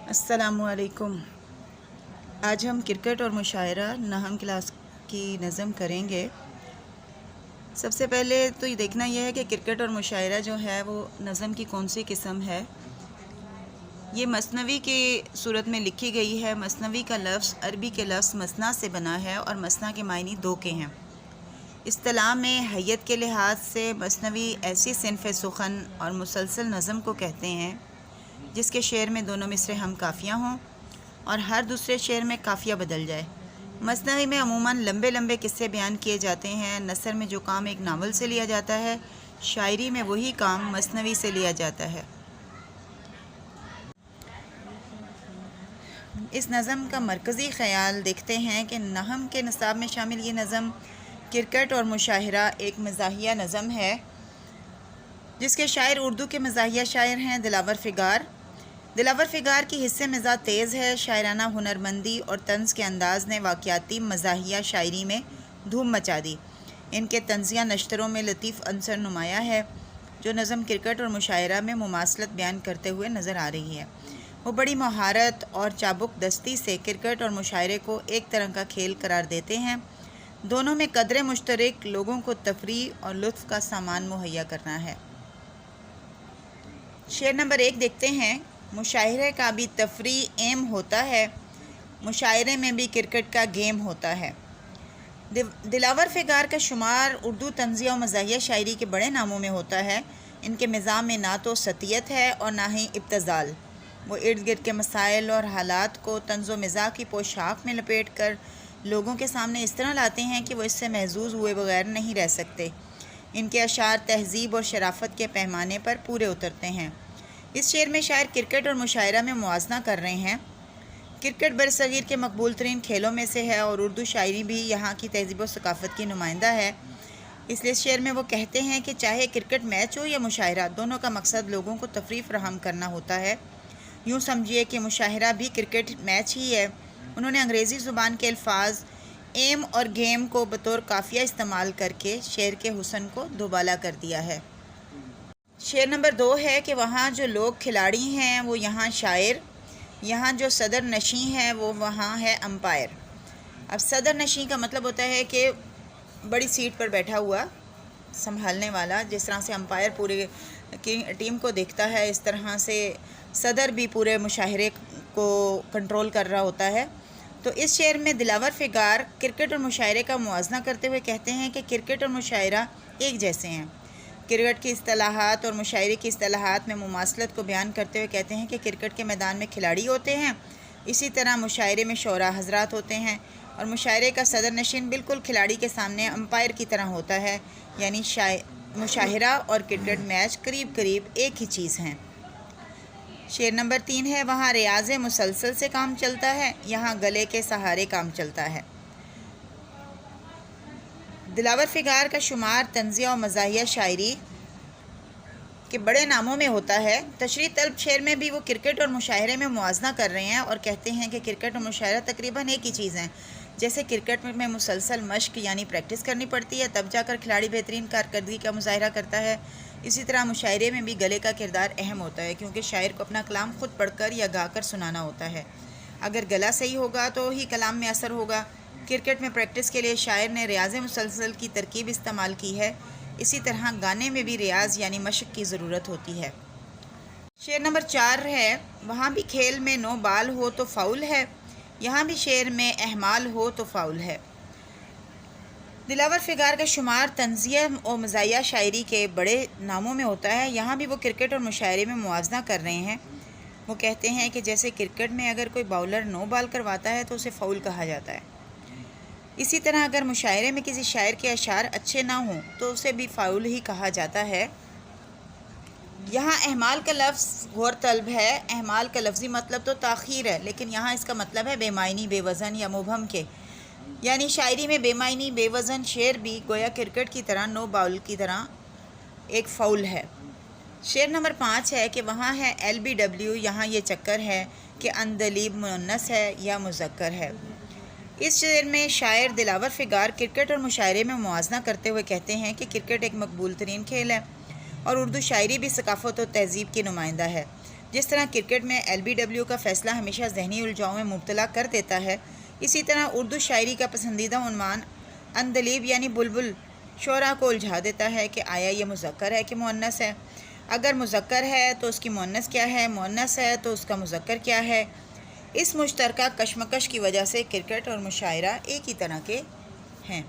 السلام علیکم۔ آج ہم کرکٹ اور مشاعرہ نہم کلاس کی نظم کریں گے۔ سب سے پہلے تو یہ دیکھنا یہ ہے کہ کرکٹ اور مشاعرہ جو ہے وہ نظم کی کون سی قسم ہے۔ یہ مثنوی کی صورت میں لکھی گئی ہے۔ مثنوی کا لفظ عربی کے لفظ مثنا سے بنا ہے اور مثنا کے معنی دو کے ہیں۔ اصطلاح میں حیت کے لحاظ سے مثنوی ایسی صنف سخن اور مسلسل نظم کو کہتے ہیں جس کے شعر میں دونوں مصرے ہم کافیہ ہوں اور ہر دوسرے شعر میں کافیہ بدل جائے۔ مثنوی میں عموماً لمبے لمبے قصے بیان کیے جاتے ہیں۔ نثر میں جو کام ایک ناول سے لیا جاتا ہے، شاعری میں وہی کام مثنوی سے لیا جاتا ہے۔ اس نظم کا مرکزی خیال دیکھتے ہیں کہ نحم کے نصاب میں شامل یہ نظم کرکٹ اور مشاعرہ ایک مزاحیہ نظم ہے جس کے شاعر اردو کے مزاحیہ شاعر ہیں دلاور فگار۔ دلاور فگار کی حصے مزاج تیز ہے۔ شاعرانہ ہنرمندی اور طنز کے انداز نے واقعاتی مزاحیہ شاعری میں دھوم مچا دی۔ ان کے طنزیہ نشتروں میں لطیف عنصر نمایاں ہے جو نظم کرکٹ اور مشاعرہ میں مماثلت بیان کرتے ہوئے نظر آ رہی ہے۔ وہ بڑی مہارت اور چابک دستی سے کرکٹ اور مشاعرے کو ایک طرح کا کھیل قرار دیتے ہیں۔ دونوں میں قدر مشترک لوگوں کو تفریح اور لطف کا سامان مہیا کرنا ہے۔ شعر نمبر 1 دیکھتے ہیں۔ مشاعرے کا بھی تفریح ایم ہوتا ہے، مشاعرے میں بھی کرکٹ کا گیم ہوتا ہے۔ دلاور فگار کا شمار اردو طنزیہ و مزاحیہ شاعری کے بڑے ناموں میں ہوتا ہے۔ ان کے مزاح میں نہ تو سطحیت ہے اور نہ ہی ابتذال۔ وہ ارد گرد کے مسائل اور حالات کو طنز و مزاح کی پوشاک میں لپیٹ کر لوگوں کے سامنے اس طرح لاتے ہیں کہ وہ اس سے محظوظ ہوئے بغیر نہیں رہ سکتے۔ ان کے اشعار تہذیب اور شرافت کے پیمانے پر پورے اترتے ہیں۔ اس شعر میں شاعر کرکٹ اور مشاعرہ میں موازنہ کر رہے ہیں۔ کرکٹ برصغیر کے مقبول ترین کھیلوں میں سے ہے اور اردو شاعری بھی یہاں کی تہذیب و ثقافت کی نمائندہ ہے۔ اس لیے اس شعر میں وہ کہتے ہیں کہ چاہے کرکٹ میچ ہو یا مشاعرہ، دونوں کا مقصد لوگوں کو تفریح فراہم کرنا ہوتا ہے۔ یوں سمجھیے کہ مشاعرہ بھی کرکٹ میچ ہی ہے۔ انہوں نے انگریزی زبان کے الفاظ ایم اور گیم کو بطور قافیہ استعمال کر کے شعر کے حسن کو دوبالا کر دیا ہے۔ شعر نمبر 2 ہے کہ وہاں جو لوگ کھلاڑی ہیں وہ یہاں شاعر، یہاں جو صدر نشیں ہے وہ وہاں ہے امپائر۔ اب صدر نشیں کا مطلب ہوتا ہے کہ بڑی سیٹ پر بیٹھا ہوا سنبھالنے والا۔ جس طرح سے امپائر پورے کی ٹیم کو دیکھتا ہے، اس طرح سے صدر بھی پورے مشاعرے کو کنٹرول کر رہا ہوتا ہے۔ تو اس شعر میں دلاور فگار کرکٹ اور مشاعرے کا موازنہ کرتے ہوئے کہتے ہیں کہ کرکٹ اور مشاعرہ ایک جیسے ہیں۔ کرکٹ کی اصطلاحات اور مشاعرے کی اصطلاحات میں مماثلت کو بیان کرتے ہوئے کہتے ہیں کہ کرکٹ کے میدان میں کھلاڑی ہوتے ہیں، اسی طرح مشاعرے میں شعراء حضرات ہوتے ہیں، اور مشاعرے کا صدر نشین بالکل کھلاڑی کے سامنے امپائر کی طرح ہوتا ہے، یعنی مشاعرہ اور کرکٹ میچ قریب قریب ایک ہی چیز ہیں۔ شعر نمبر 3 ہے۔ وہاں ریاض مسلسل سے کام چلتا ہے، یہاں گلے کے سہارے کام چلتا ہے۔ دلاور فگار کا شمار طنزیہ و مزاحیہ شاعری کے بڑے ناموں میں ہوتا ہے۔ تشریح طلب شعر میں بھی وہ کرکٹ اور مشاعرے میں موازنہ کر رہے ہیں اور کہتے ہیں کہ کرکٹ اور مشاعرہ تقریباً ایک ہی چیز ہیں۔ جیسے کرکٹ میں مسلسل مشق یعنی پریکٹس کرنی پڑتی ہے، تب جا کر کھلاڑی بہترین کارکردگی کا مظاہرہ کرتا ہے، اسی طرح مشاعرے میں بھی گلے کا کردار اہم ہوتا ہے، کیونکہ شاعر کو اپنا کلام خود پڑھ کر یا گا کر سنانا ہوتا ہے۔ اگر گلا صحیح ہوگا تو ہی کلام میں اثر ہوگا۔ کرکٹ میں پریکٹس کے لیے شاعر نے ریاض مسلسل کی ترکیب استعمال کی ہے، اسی طرح گانے میں بھی ریاض یعنی مشق کی ضرورت ہوتی ہے۔ شعر نمبر 4 ہے۔ وہاں بھی کھیل میں نو بال ہو تو فاؤل ہے، یہاں بھی شعر میں احمال ہو تو فاؤل ہے۔ دلاور فگار کا شمار طنزیہ و مزاحیہ شاعری کے بڑے ناموں میں ہوتا ہے۔ یہاں بھی وہ کرکٹ اور مشاعرے میں موازنہ کر رہے ہیں۔ وہ کہتے ہیں کہ جیسے کرکٹ میں اگر کوئی باؤلر نو بال کرواتا ہے تو اسے فاؤل کہا جاتا ہے، اسی طرح اگر مشاعرے میں کسی شاعر کے اشعار اچھے نہ ہوں تو اسے بھی فاؤل ہی کہا جاتا ہے۔ یہاں احمال کا لفظ غور طلب ہے۔ احمال کا لفظی مطلب تو تاخیر ہے، لیکن یہاں اس کا مطلب ہے بے معنی، بے وزن یا مبہم کے، یعنی شاعری میں بے معنی بے وزن شعر بھی گویا کرکٹ کی طرح نو باؤل کی طرح ایک فاؤل ہے۔ شعر نمبر 5 ہے کہ وہاں ہے LBW، یہاں یہ چکر ہے کہ اندلیب مؤنث ہے یا مذکر ہے۔ اس شعر میں شاعر دلاور فگار کرکٹ اور مشاعرے میں موازنہ کرتے ہوئے کہتے ہیں کہ کرکٹ ایک مقبول ترین کھیل ہے اور اردو شاعری بھی ثقافت و تہذیب کی نمائندہ ہے۔ جس طرح کرکٹ میں LBW کا فیصلہ ہمیشہ ذہنی الجھاؤ میں مبتلا کر دیتا ہے، اسی طرح اردو شاعری کا پسندیدہ عنوان عندلیب یعنی بلبل شعراء کو الجھا دیتا ہے کہ آیا یہ مذکر ہے کہ مؤنث ہے، اگر مذکر ہے تو اس کی مؤنث کیا ہے، مؤنث ہے تو اس کا مذکر کیا ہے۔ اس مشترکہ کشمکش کی وجہ سے کرکٹ اور مشاعرہ ایک ہی طرح کے ہیں۔